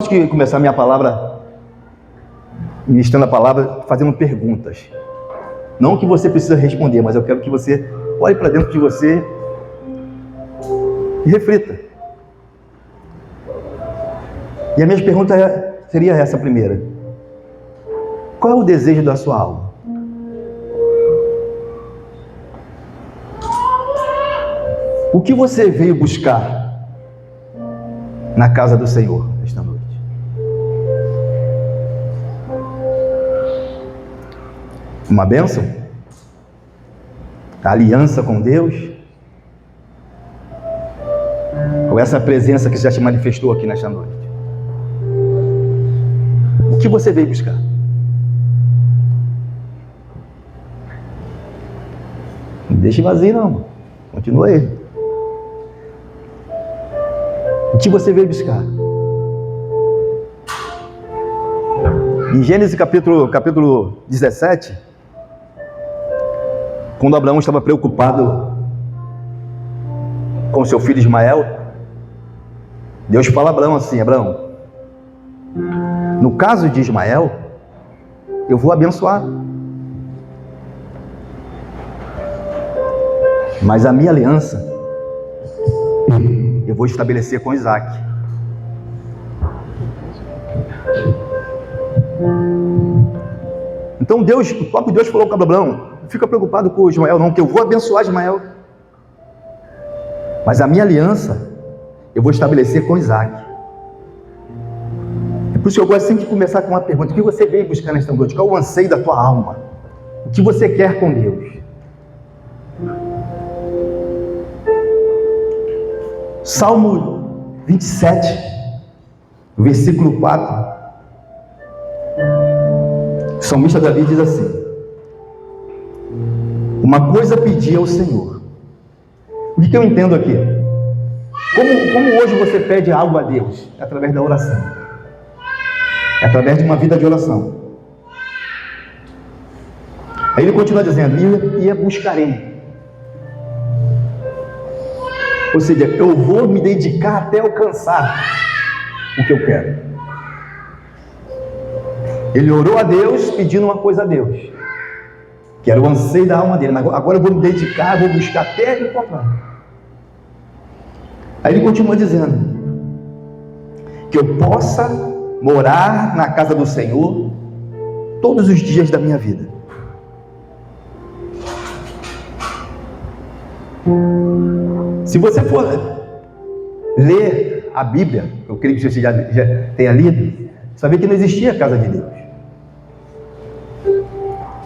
gosto de começar a minha palavra, ministrando a palavra, fazendo perguntas. Não que você precisa responder, mas eu quero que você olhe para dentro de você e reflita. E a minha pergunta seria essa primeira: qual é o desejo da sua alma? O que você veio buscar na casa do Senhor esta noite? Uma bênção? A aliança com Deus? Ou essa presença que já te manifestou aqui nesta noite? O que você veio buscar? Não deixe vazio não, continua aí. O que você veio buscar? Em Gênesis capítulo 17, quando Abraão estava preocupado com seu filho Ismael, Deus fala a Abraão assim: Abraão, no caso de Ismael, eu vou abençoar, mas a minha aliança eu vou estabelecer com Isaac. Então o próprio Deus falou com Abraão: não fica preocupado com Ismael não, que eu vou abençoar Ismael, mas a minha aliança eu vou estabelecer com Isaac. É por isso que eu gosto sempre de começar com uma pergunta: o que você veio buscar nesta noite? Qual é o anseio da tua alma? O que você quer com Deus? Salmo 27, versículo 4, o salmista Davi diz assim: uma coisa pedi ao Senhor. O que eu entendo aqui? Como hoje você pede algo a Deus? É através da oração, é através de uma vida de oração. Aí ele continua dizendo: e buscarei. Ou seja, eu vou me dedicar até alcançar o que eu quero. Ele orou a Deus pedindo uma coisa a Deus, que era o anseio da alma dele. Mas agora eu vou me dedicar, vou buscar até encontrar. Aí ele continua dizendo que eu possa morar na casa do Senhor todos os dias da minha vida. Se você for ler a Bíblia, eu creio que você já tenha lido, você vai ver que não existia a casa de Deus.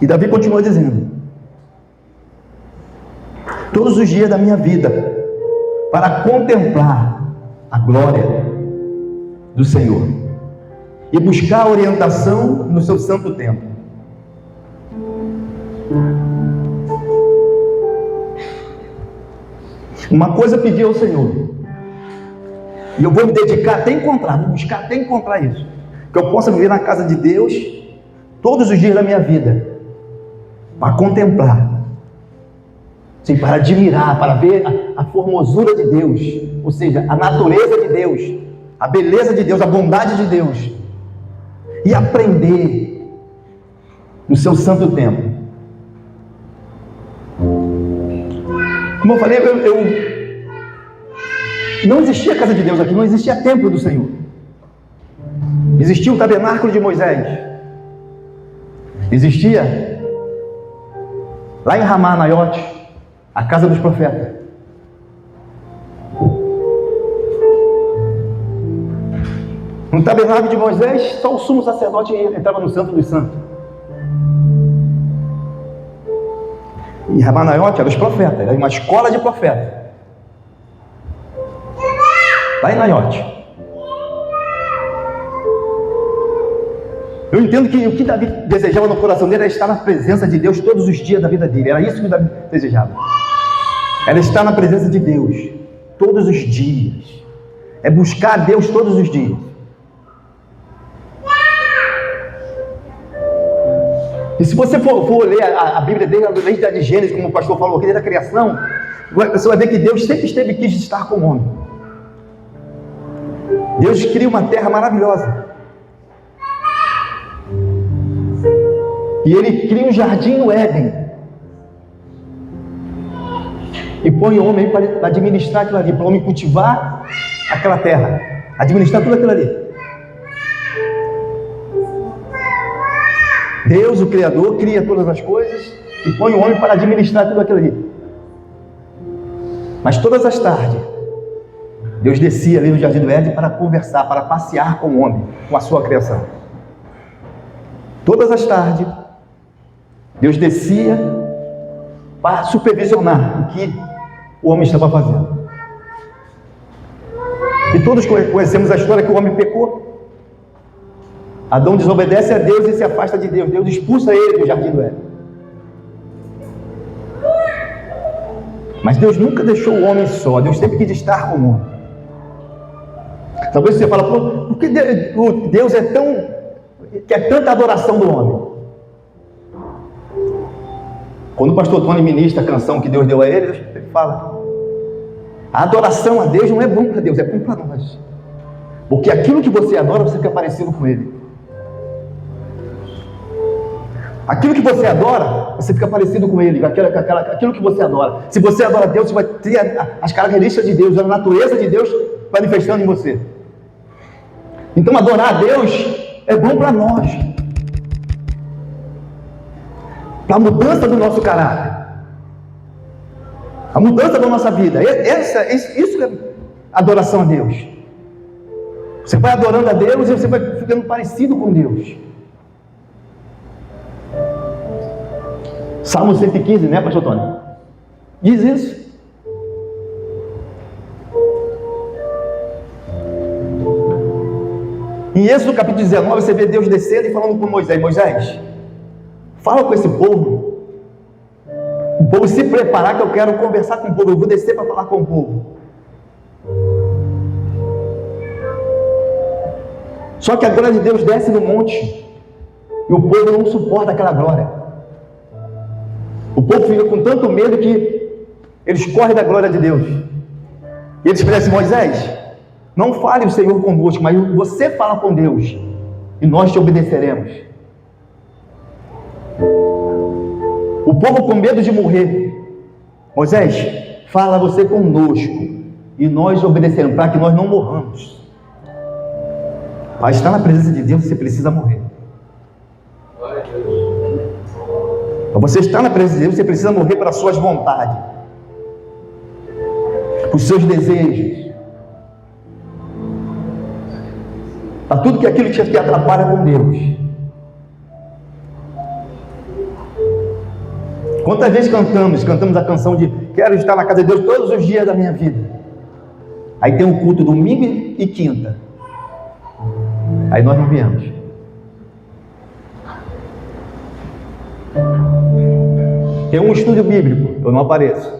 E Davi continua dizendo: todos os dias da minha vida, para contemplar a glória do Senhor e buscar a orientação no seu santo templo. Uma coisa pedi ao Senhor, e eu vou me dedicar até encontrar, vou buscar até encontrar isso, que eu possa viver na casa de Deus todos os dias da minha vida, para contemplar, sim, para admirar, para ver a formosura de Deus, ou seja, a natureza de Deus, a beleza de Deus, a bondade de Deus, e aprender no seu santo templo. Como eu falei, não existia casa de Deus aqui, não existia templo do Senhor. Existia o tabernáculo de Moisés. Existia lá em Ramá, Naiote, a casa dos profetas. No tabernáculo de Moisés, só o sumo sacerdote entrava no Santo dos Santos. E Ramá, Naiote era os profetas, era uma escola de profetas. Lá em Naiote. Eu entendo que o que Davi desejava no coração dele era estar na presença de Deus todos os dias da vida dele. Era isso que Davi desejava. Era estar na presença de Deus todos os dias. É buscar a Deus todos os dias. E se você for ler a Bíblia desde a Gênesis, como o pastor falou aqui, desde a criação, você vai ver que Deus sempre quis estar com o homem. Deus cria uma terra maravilhosa. E Ele cria um jardim no Éden. E põe o homem para administrar aquilo ali, para o homem cultivar aquela terra, administrar tudo aquilo ali. Deus, o Criador, cria todas as coisas e põe o homem para administrar tudo aquilo ali. Mas todas as tardes, Deus descia ali no jardim do Éden para conversar, para passear com o homem, com a sua criação. Todas as tardes, Deus descia para supervisionar o que o homem estava fazendo. E todos conhecemos a história que o homem pecou. Adão desobedece a Deus e se afasta de Deus. Deus expulsa ele do jardim do Éden. Mas Deus nunca deixou o homem só. Deus sempre quis estar com o homem. Talvez você fale, por que Deus quer tanta adoração do homem? Quando o pastor Tony ministra a canção que Deus deu a ele, ele fala: a adoração a Deus não é bom para Deus, é bom para nós. Porque aquilo que você adora, você fica parecido com Ele. Aquilo que você adora, você fica parecido com Ele. Aquilo que você adora. Se você adora a Deus, você vai ter as características de Deus, a natureza de Deus manifestando em você. Então adorar a Deus é bom para nós, para a mudança do nosso caráter, a mudança da nossa vida. Isso é adoração a Deus. Você vai adorando a Deus e você vai ficando parecido com Deus. Salmo 115, né, pastor Tony? Diz isso. Em Êxodo capítulo 19, você vê Deus descendo e falando com Moisés: Moisés, fala com esse povo. O povo se preparar, que eu quero conversar com o povo. Eu vou descer para falar com o povo. Só que a glória de Deus desce no monte e o povo não suporta aquela glória. O povo fica com tanto medo que eles correm da glória de Deus. E eles pedem assim: Moisés, não fale o Senhor conosco, mas você fala com Deus e nós te obedeceremos. O povo com medo de morrer: Moisés, fala você conosco e nós obedeceremos, para que nós não morramos. Para estar na presença de Deus, você precisa morrer. Para você estar na presença de Deus, você precisa morrer para as suas vontades, para os seus desejos, para tudo que aquilo que atrapalha com Deus. Quantas vezes cantamos a canção de quero estar na casa de Deus todos os dias da minha vida. Aí tem um culto domingo e quinta. Aí nós não viemos. Tem um estudo bíblico, eu não apareço.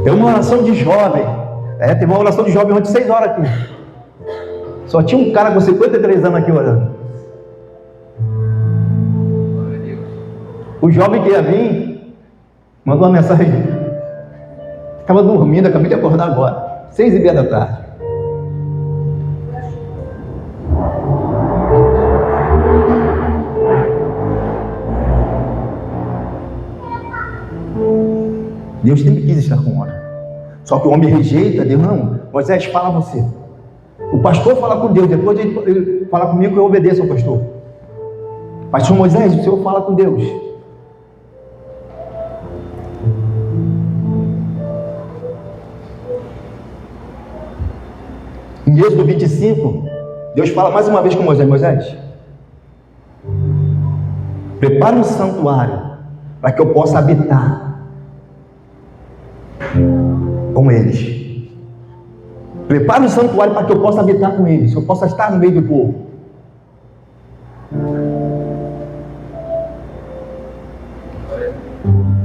Tem uma oração de jovem. Teve uma oração de jovem ontem 6 horas aqui. Só tinha um cara com 53 anos aqui orando. O jovem que ia vir mandou uma mensagem: estava dormindo, acabei de acordar agora, 6h30 da tarde. Deus sempre quis estar com o homem. Só que o homem rejeita Deus. Não, Moisés, fala você. O pastor fala com Deus, depois ele fala comigo, eu obedeço ao pastor. Pastor Moisés, o Senhor fala com Deus. Em Êxodo 25, Deus fala mais uma vez com Moisés: Moisés, prepara um santuário para que eu possa habitar com eles. Prepara um santuário para que eu possa habitar com eles, que eu possa estar no meio do povo.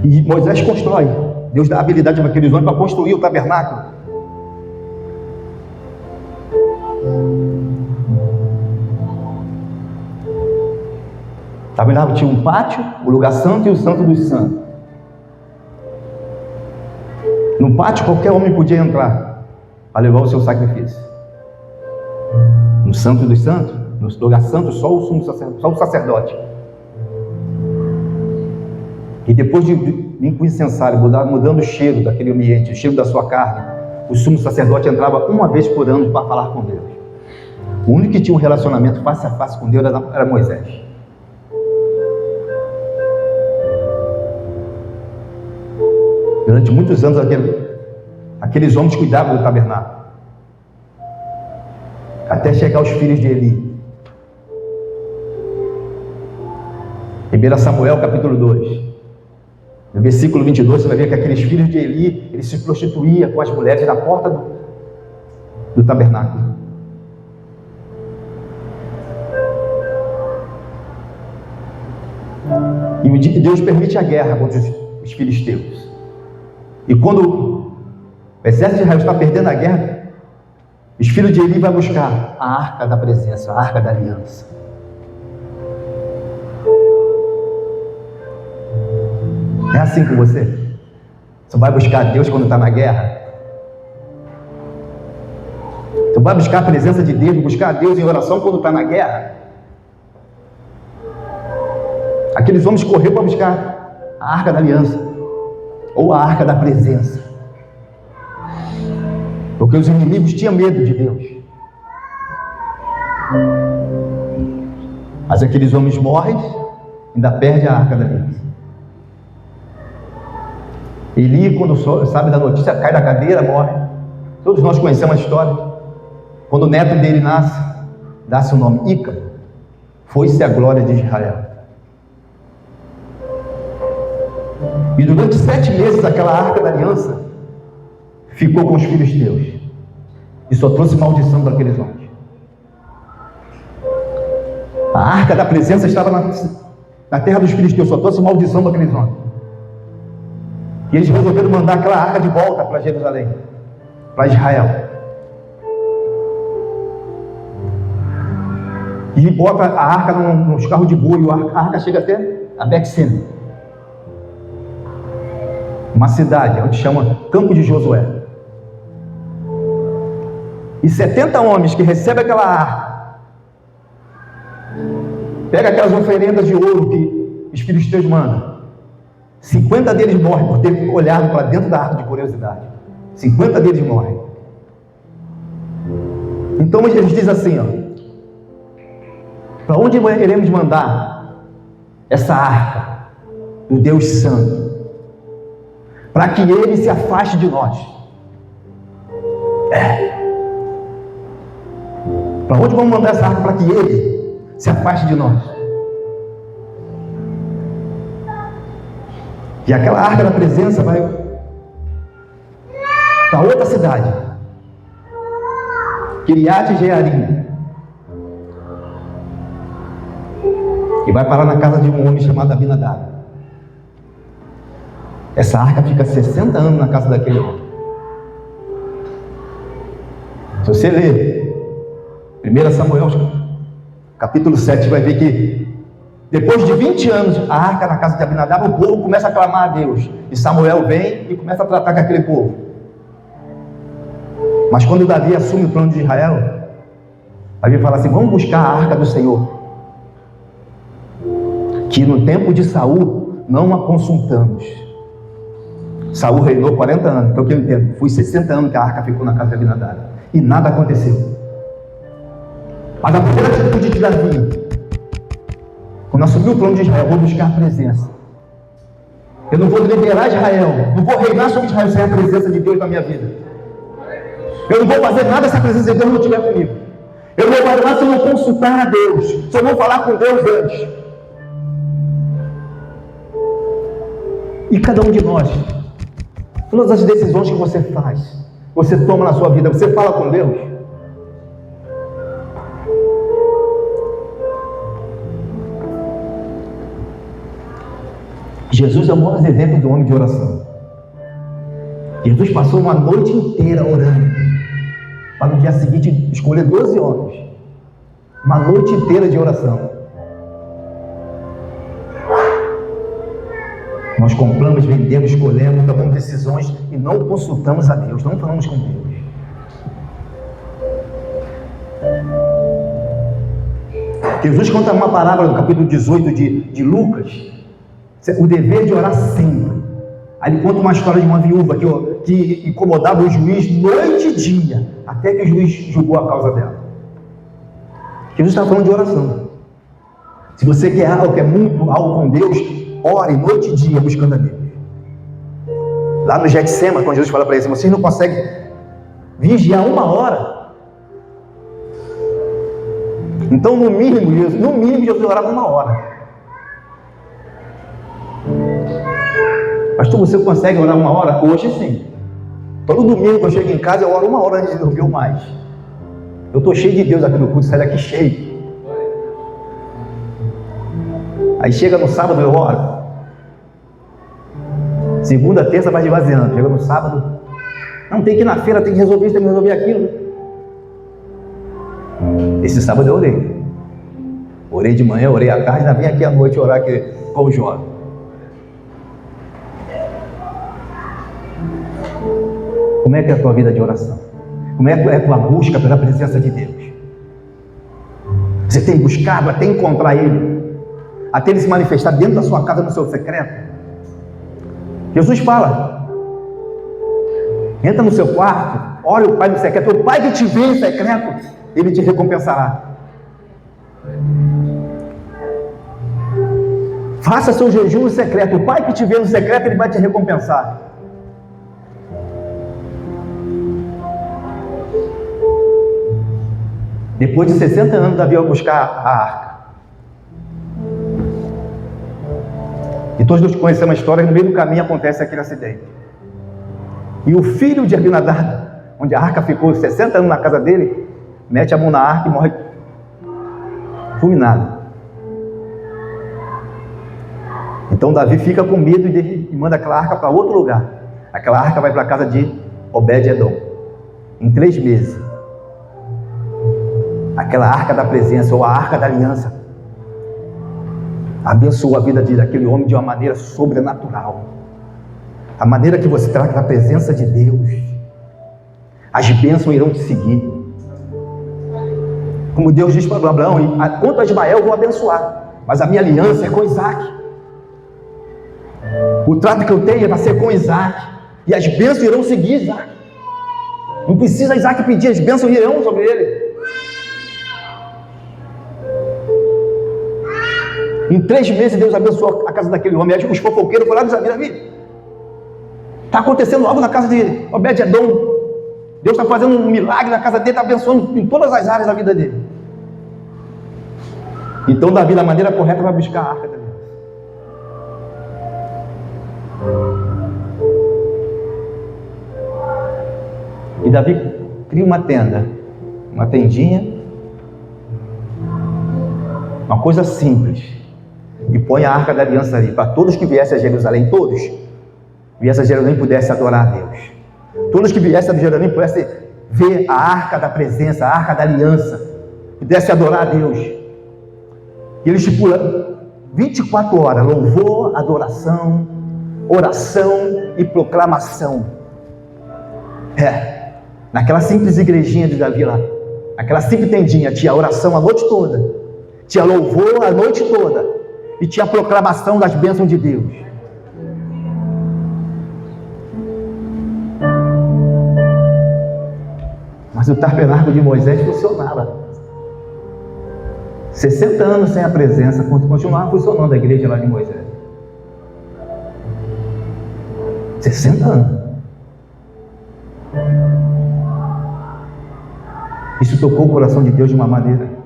E Moisés constrói. Deus dá a habilidade para aqueles homens para construir o tabernáculo. O tabernáculo tinha um pátio, o lugar santo e o santo dos santos. No pátio qualquer homem podia entrar. para levar o seu sacrifício. No Santo dos Santos, no lugar santo, só o sacerdote. E depois de vir com o incensário, mudando o cheiro daquele ambiente, o cheiro da sua carne, o sumo sacerdote entrava uma vez por ano para falar com Deus. O único que tinha um relacionamento face a face com Deus era Moisés. Durante muitos anos, aqueles homens cuidavam do tabernáculo, até chegar os filhos de Eli. 1 Samuel capítulo 2, no versículo 22, você vai ver que aqueles filhos de Eli, eles se prostituíam com as mulheres na porta do tabernáculo. E Deus permite a guerra contra os filisteus. E quando o exército de Israel está perdendo a guerra, os filhos de Eli vão buscar a arca da presença, a arca da aliança. É assim com você? Você vai buscar Deus quando está na guerra? Você vai buscar a presença de Deus, buscar Deus em oração quando está na guerra? Aqueles homens correram para buscar a arca da aliança, ou a arca da presença, porque os inimigos tinham medo de Deus. Mas aqueles homens morrem, ainda perde a arca da aliança. Eli, quando sabe da notícia, cai da cadeira, morre. Todos nós conhecemos a história. Quando o neto dele nasce, dá-se o nome Ícaro. Foi-se a glória de Israel. E durante 7 meses aquela arca da aliança ficou com os filisteus. E só trouxe maldição para aqueles homens. A arca da presença estava na terra dos filisteus, só trouxe maldição para aqueles homens. E eles resolveram mandar aquela arca de volta para Jerusalém, para Israel. E bota a arca nos carros de boi, a arca chega até a Bexene, uma cidade onde chama Campo de Josué. E 70 homens que recebem aquela arca, pega aquelas oferendas de ouro que os filisteus mandam. 50 deles morrem por ter olhado para dentro da arca de curiosidade. 50 deles morrem. Então eles dizem assim, para onde iremos mandar essa arca do Deus Santo? Para que ele se afaste de nós. Para onde vamos mandar essa arca para que ele se afaste de nós? E aquela arca da presença vai para outra cidade, Kiriat Jearim, e vai parar na casa de um homem chamado Abinadab. Essa arca fica 60 anos na casa daquele homem. Se você ler 1 Samuel capítulo 7, vai ver que depois de 20 anos, a arca na casa de Abinadab, o povo começa a clamar a Deus. E Samuel vem e começa a tratar com aquele povo. Mas quando Davi assume o trono de Israel, Davi fala assim: vamos buscar a arca do Senhor, que no tempo de Saul não a consultamos. Saul reinou 40 anos, então o que eu entendo? Foi 60 anos que a arca ficou na casa de Abinadab. E nada aconteceu. Mas a primeira atitude de Davi, quando assumir o trono de Israel, eu vou buscar a presença. Eu não vou liderar Israel, não vou reinar sobre Israel sem a presença de Deus na minha vida. Eu não vou fazer nada se a presença de Deus não estiver comigo. Eu não vou fazer nada se eu não consultar a Deus, se eu não falar com Deus antes. E cada um de nós, todas as decisões que você faz, você toma na sua vida, você fala com Deus. Jesus é o maior exemplo do homem de oração. Jesus passou uma noite inteira orando, para no dia seguinte escolher 12 homens. Uma noite inteira de oração. Nós compramos, vendemos, escolhemos, tomamos decisões e não consultamos a Deus, não falamos com Deus. Jesus conta uma parábola no capítulo 18 de Lucas, o dever de orar sempre. Aí ele conta uma história de uma viúva que incomodava o juiz noite e dia, até que o juiz julgou a causa dela. Jesus está falando de oração. Se você quer muito algo com Deus, ore noite e dia buscando a Deus. Lá no Getsema, quando Jesus fala para eles, vocês não conseguem vigiar 1 hora. Então, no mínimo, Jesus orava 1 hora. Pastor, você consegue orar 1 hora? Hoje sim. Todo domingo que eu chego em casa, eu oro 1 hora antes de dormir ou mais. Eu estou cheio de Deus aqui no culto, sai daqui cheio. Aí chega no sábado, eu oro. Segunda, terça vai esvaziando. Chega no sábado, não, tem que ir na feira, tem que resolver isso, tem que resolver aquilo. Esse sábado eu orei. Orei de manhã, orei à tarde, ainda vim aqui à noite orar aqui com o jovem. Como é que é a tua vida de oração? Como é que é a tua busca pela presença de Deus? Você tem buscado até encontrar Ele, até Ele se manifestar dentro da sua casa, no seu secreto? Jesus fala: entra no seu quarto, ore o Pai no secreto. O Pai que te vê em secreto, Ele te recompensará. Faça seu jejum no secreto. O Pai que te vê no secreto, Ele vai te recompensar. Depois de 60 anos, Davi vai buscar a arca. E todos nós conhecemos a história, no meio do caminho acontece aquele acidente. E o filho de Abinadab, onde a arca ficou 60 anos na casa dele, mete a mão na arca e morre fulminado. Então Davi fica com medo e manda aquela arca para outro lugar. Aquela arca vai para a casa de Obed-Edom. Em 3 meses. Aquela arca da presença, ou a arca da aliança, abençoou a vida daquele homem de uma maneira sobrenatural. A maneira que você trata da presença de Deus, as bênçãos irão te seguir. Como Deus diz para Abraão: quanto a Ismael eu vou abençoar, mas a minha aliança é com Isaac. O trato que eu tenho vai ser com Isaac, e as bênçãos irão seguir Isaac. Não precisa Isaac pedir, as bênçãos irão sobre ele. Em 3 meses Deus abençoou a casa daquele homem. Os fofoqueiros foram lá dizer: Davi, está acontecendo algo na casa de Obed-Edom. Deus está fazendo um milagre na casa dele, está abençoando em todas as áreas da vida dele. Então Davi, da maneira correta, vai buscar a arca da aliança. E Davi cria uma tenda, uma tendinha, uma coisa simples, e põe a arca da aliança ali, para todos que viessem a Jerusalém, todos viessem a Jerusalém pudessem adorar a Deus. Todos que viessem a Jerusalém pudessem ver a arca da presença, a arca da aliança, pudessem adorar a Deus. E ele estipula 24 horas, louvor, adoração, oração e proclamação. Naquela simples igrejinha de Davi lá, aquela simples tendinha, tinha oração a noite toda, tinha louvor a noite toda, e tinha a proclamação das bênçãos de Deus. Mas o tabernáculo de Moisés funcionava. 60 anos sem a presença, continuava funcionando a igreja lá de Moisés. 60 anos. Isso tocou o coração de Deus de uma maneira.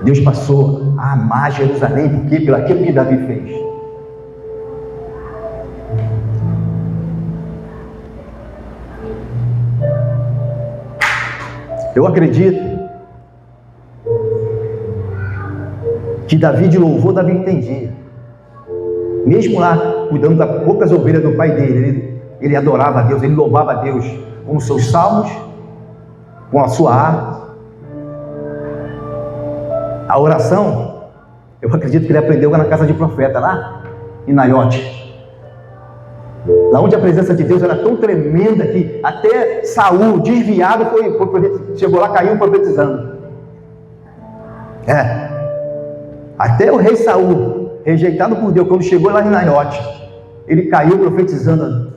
Deus passou a amar Jerusalém, porque pelo aquilo que Davi fez. Eu acredito que Davi de louvor, Davi entendia. Mesmo lá, cuidando das poucas ovelhas do pai dele, ele adorava a Deus, ele louvava a Deus com os seus salmos, com a sua harpa. A oração, eu acredito que ele aprendeu na casa de profeta, lá em Naiote. Lá onde a presença de Deus era tão tremenda que até Saul, desviado, chegou lá, caiu profetizando. Até o rei Saul, rejeitado por Deus, quando chegou lá em Naiote, ele caiu profetizando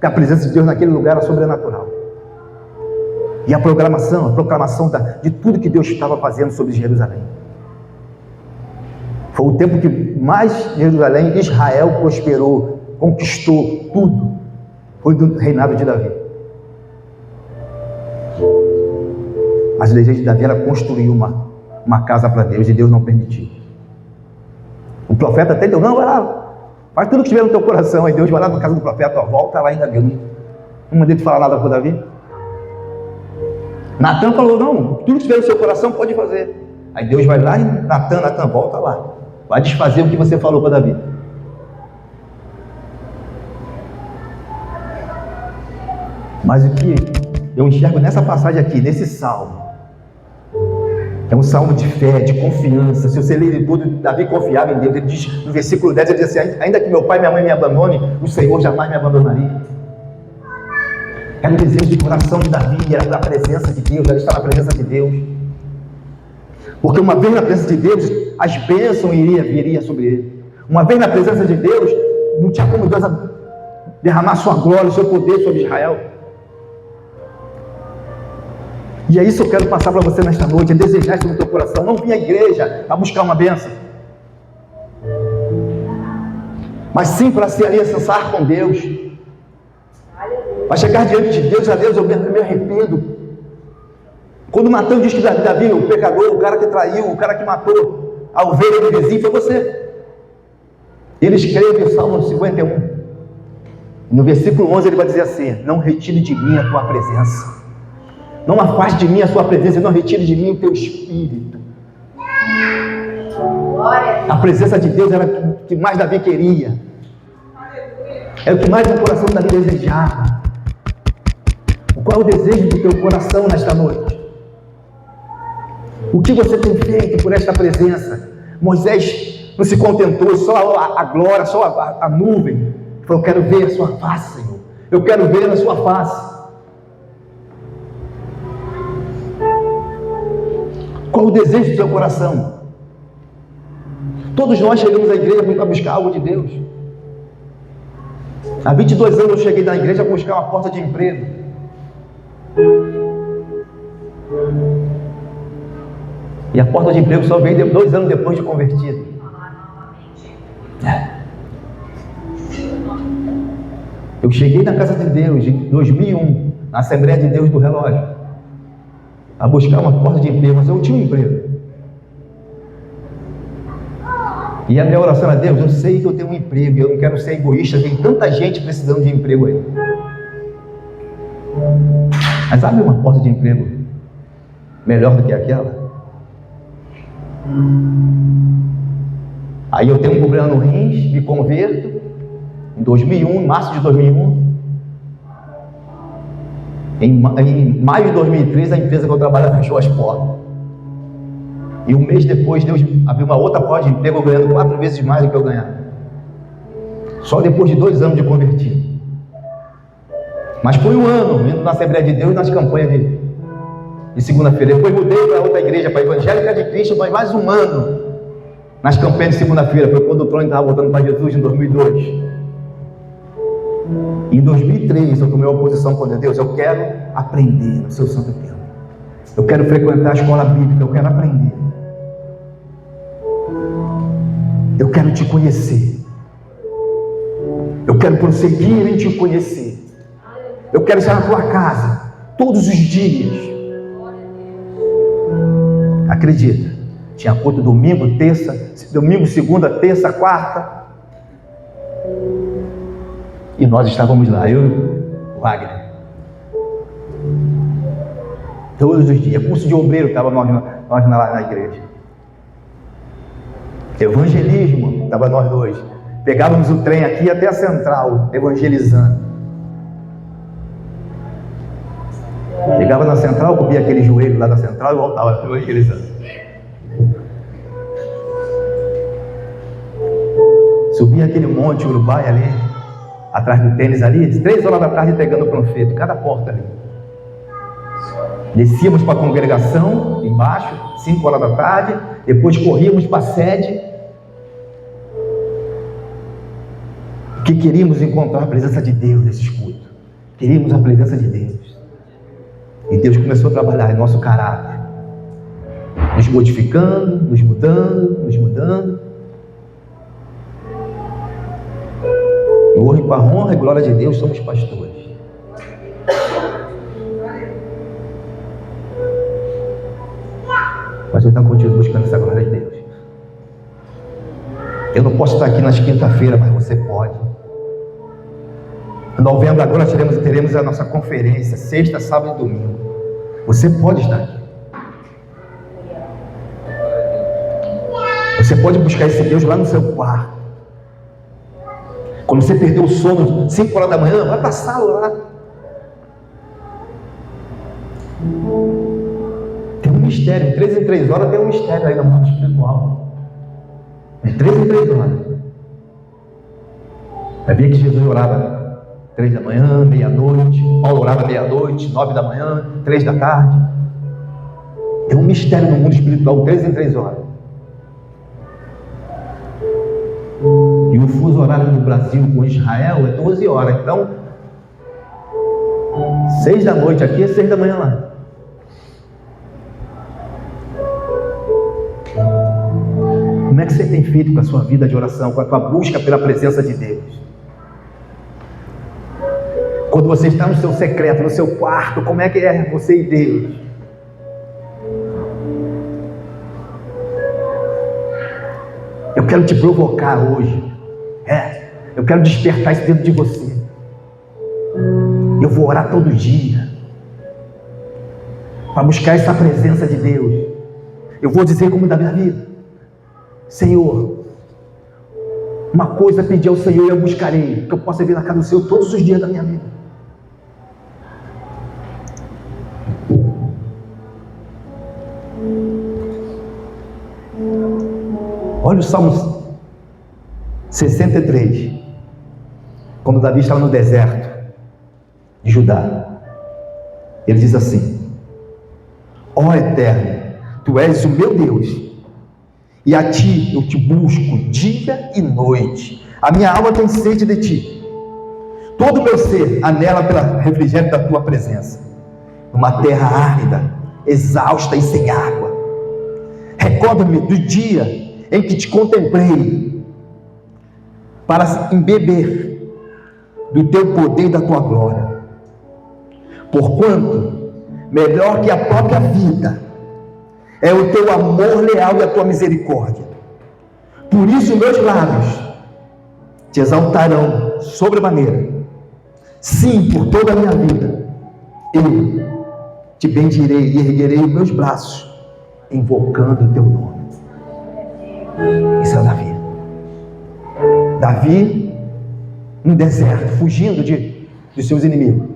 que a presença de Deus naquele lugar era sobrenatural. E a proclamação de tudo que Deus estava fazendo sobre Jerusalém. Foi o tempo que mais Jerusalém, Israel, prosperou, conquistou tudo. Foi do reinado de Davi. Mas o desejo de Davi era construir uma casa para Deus, e Deus não permitiu. O profeta até deu, não, vai lá, faz tudo que estiver no teu coração. Aí Deus vai lá na casa do profeta, volta lá em Davi. Não mandei tu falar nada para Davi. Natan falou, não, tudo que estiver no seu coração pode fazer. Aí Deus vai lá e Natan, volta lá. Vai desfazer o que você falou para Davi. Mas o que eu enxergo nessa passagem aqui, nesse salmo, é um salmo de fé, de confiança. Se você ler tudo, Davi confiava em Deus. Ele diz, no versículo 10, ele diz assim, ainda que meu pai e minha mãe me abandone, o Senhor jamais me abandonaria. Era o desejo de coração de Davi, era da presença de Deus, ela está na presença de Deus. Porque uma vez na presença de Deus, as bênçãos viriam sobre ele. Uma vez na presença de Deus, não tinha como Deus derramar sua glória, seu poder sobre Israel. E é isso que eu quero passar para você nesta noite, é desejar isso no teu coração. Não vir à igreja para buscar uma bênção, mas sim para se aliançar com Deus. Para chegar diante de Deus, a Deus, eu me arrependo. Quando Natan diz que Davi, o pecador, o cara que traiu, o cara que matou a ovelha do vizinho, foi você. Ele escreve o Salmo 51. No versículo 11 ele vai dizer assim, não retire de mim a tua presença. Não afaste de mim a sua presença, não retire de mim o teu espírito. A presença de Deus era o que mais Davi queria. Era o que mais o coração de Davi desejava. Qual é o desejo do teu coração nesta noite? O que você tem feito por esta presença? Moisés não se contentou só a glória, só a nuvem. Ele falou, eu quero ver a sua face, Senhor. Eu quero ver a sua face. Qual o desejo do teu coração? Todos nós chegamos à igreja para buscar algo de Deus. Há 22 anos eu cheguei na igreja para buscar uma porta de emprego. E a porta de emprego só veio 2 anos depois de convertido. Eu cheguei na casa de Deus em 2001, na Assembleia de Deus do Relógio, a buscar uma porta de emprego, mas eu tinha um emprego. E a minha oração a Deus, eu sei que eu tenho um emprego, eu não quero ser egoísta, tem tanta gente precisando de emprego aí. Mas abre uma porta de emprego melhor do que aquela. Aí eu tenho um problema no rins, me converto em 2001, em março de 2001. Em maio de 2003, a empresa que eu trabalho fechou as portas. E um mês depois, Deus abriu uma outra porta de emprego, ganhando 4 vezes mais do que eu ganhava. Só depois de 2 anos de convertido. Mas foi um ano, indo na Assembleia de Deus, nas campanhas de segunda-feira. Depois mudei para outra igreja, para a Evangélica de Cristo, mas mais um ano nas campanhas de segunda-feira. Foi quando o trono estava voltando para Jesus, em 2002. Em 2003 eu tomei uma posição com Deus. Eu quero aprender no seu santo templo. Eu quero frequentar a escola bíblica. Eu quero aprender. Eu quero te conhecer. Eu quero prosseguir em te conhecer. Eu quero estar na tua casa todos os dias. Acredita? Tinha culto domingo, segunda, terça, quarta. E nós estávamos lá, eu e o Wagner. Todos os dias, curso de obreiro, estava nós na igreja. Evangelismo, estava nós dois. Pegávamos o trem aqui até a central, evangelizando. Chegava na central, comia aquele joelho lá da central e voltava evangelizando. Subia aquele monte Urubai ali. atrás do tênis ali, 3 horas da tarde entregando o panfleto, cada porta ali. Descíamos para a congregação, embaixo, 5 horas da tarde, depois corríamos para a sede, que queríamos encontrar a presença de Deus nesses cultos. Queríamos a presença de Deus. E Deus começou a trabalhar em nosso caráter, nos modificando, nos mudando, nos mudando. E hoje, para a honra e glória de Deus, somos pastores. Mas eu então continuo buscando essa glória de Deus. Eu não posso estar aqui nas quinta-feiras, mas você pode. Em novembro agora teremos a nossa conferência, sexta, sábado e domingo. Você pode estar aqui. Você pode buscar esse Deus lá no seu quarto. Quando você perdeu o sono, 5 horas da manhã, vai para a sala lá. Tem um mistério, 3 em 3 horas tem um mistério aí no mundo espiritual. É 3 em 3 horas. Sabia que Jesus orava 3 da manhã, meia-noite, Paulo orava meia-noite, 9 da manhã, 3 da tarde. É um mistério no mundo espiritual, 3 em 3 horas. E o fuso horário do Brasil com Israel é 12 horas. Então, 6 da noite aqui é 6 da manhã lá. Como é que você tem feito com a sua vida de oração, com a tua busca pela presença de Deus? Quando você está no seu secreto, no seu quarto, como é que é você e Deus? Eu quero te provocar hoje. Eu quero despertar isso dentro de você. Eu vou orar todo dia para buscar essa presença de Deus. Eu vou dizer como da minha vida: Senhor, uma coisa pedir ao Senhor e eu buscarei, que eu possa vir na casa do Senhor todos os dias da minha vida. Olha o Salmo 63, quando Davi estava no deserto de Judá. Ele diz assim: ó Eterno, Tu és o meu Deus, e a Ti eu te busco dia e noite. A minha alma tem sede de Ti. Todo o meu ser anela pela refrigério da Tua presença. Numa terra árida, exausta e sem água. Recorda-me do dia em que Te contemplei, para embeber do Teu poder e da Tua glória. Porquanto, melhor que a própria vida, é o Teu amor leal e a Tua misericórdia. Por isso meus lábios Te exaltarão sobremaneira. Sim, por toda a minha vida, eu Te bendirei e erguerei os meus braços, invocando o Teu nome. Isso é Davi. Davi, no deserto, fugindo dos seus inimigos.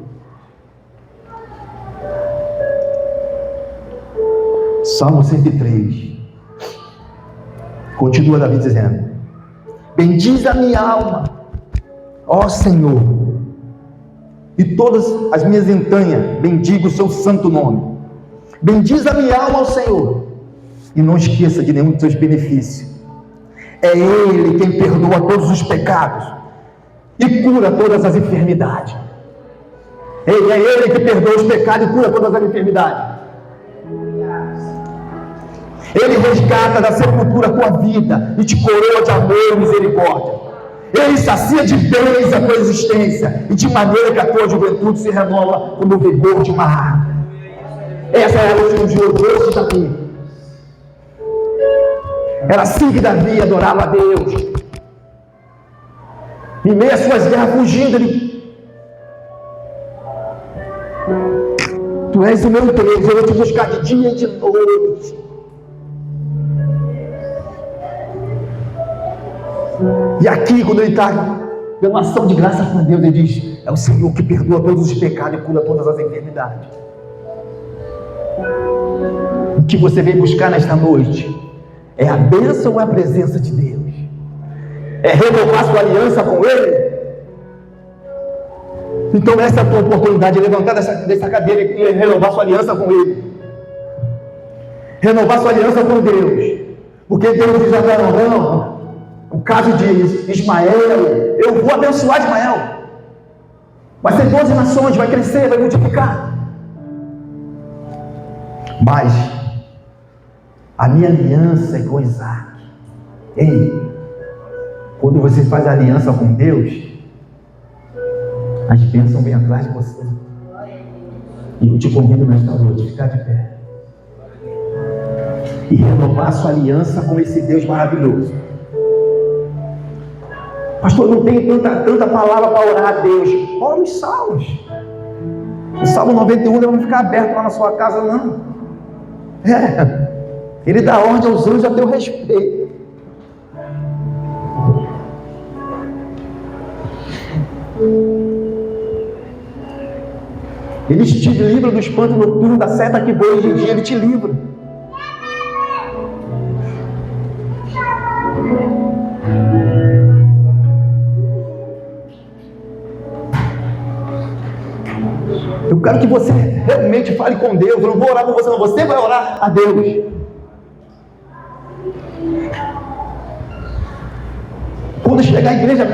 Salmo 103. Continua Davi dizendo: bendiz a minha alma, ó Senhor, e todas as minhas entranhas bendiga o seu santo nome. Bendiz a minha alma ao Senhor, e não esqueça de nenhum dos seus benefícios. É Ele quem perdoa todos os pecados e cura todas as enfermidades. É Ele que perdoa os pecados e cura todas as enfermidades. Ele resgata da sepultura a tua vida e te coroa de amor e misericórdia. Ele sacia de bens a tua existência, e de maneira que a tua juventude se renova como o vigor de uma árvore. Essa é a oração de hoje de Davi. Era assim que Davi adorava a Deus. Em meio às suas guerras, fugindo, ele: Tu és o meu Deus, eu vou te buscar de dia e de noite. E aqui, quando ele está dando ação de graça para Deus, ele diz: é o Senhor que perdoa todos os pecados e cura todas as enfermidades. O que você vem buscar nesta noite é a bênção ou a presença de Deus? É renovar sua aliança com Ele? Então essa é a tua oportunidade de levantar dessa cadeira e renovar sua aliança com Ele. Renovar sua aliança com Deus. Porque Deus diz a Abraão, o caso de Ismael, eu vou abençoar Ismael. Vai ser 12 nações, vai crescer, vai multiplicar. Mas a minha aliança é com Isaac. Ei, quando você faz aliança com Deus, as bênçãos vêm atrás de você. E eu te convido nesta noite a ficar de pé e renovar a sua aliança com esse Deus maravilhoso. Pastor, não tenho tanta palavra para orar a Deus. Ora os salmos. O Salmo 91 não vai ficar aberto lá na sua casa, não. Ele dá ordem aos anjos a teu respeito. Ele te livra do espanto noturno, da seta que voa de dia, Ele te livra. Eu quero que você realmente fale com Deus. Eu não vou orar por você, não. Você vai orar a Deus. Quando chegar à igreja,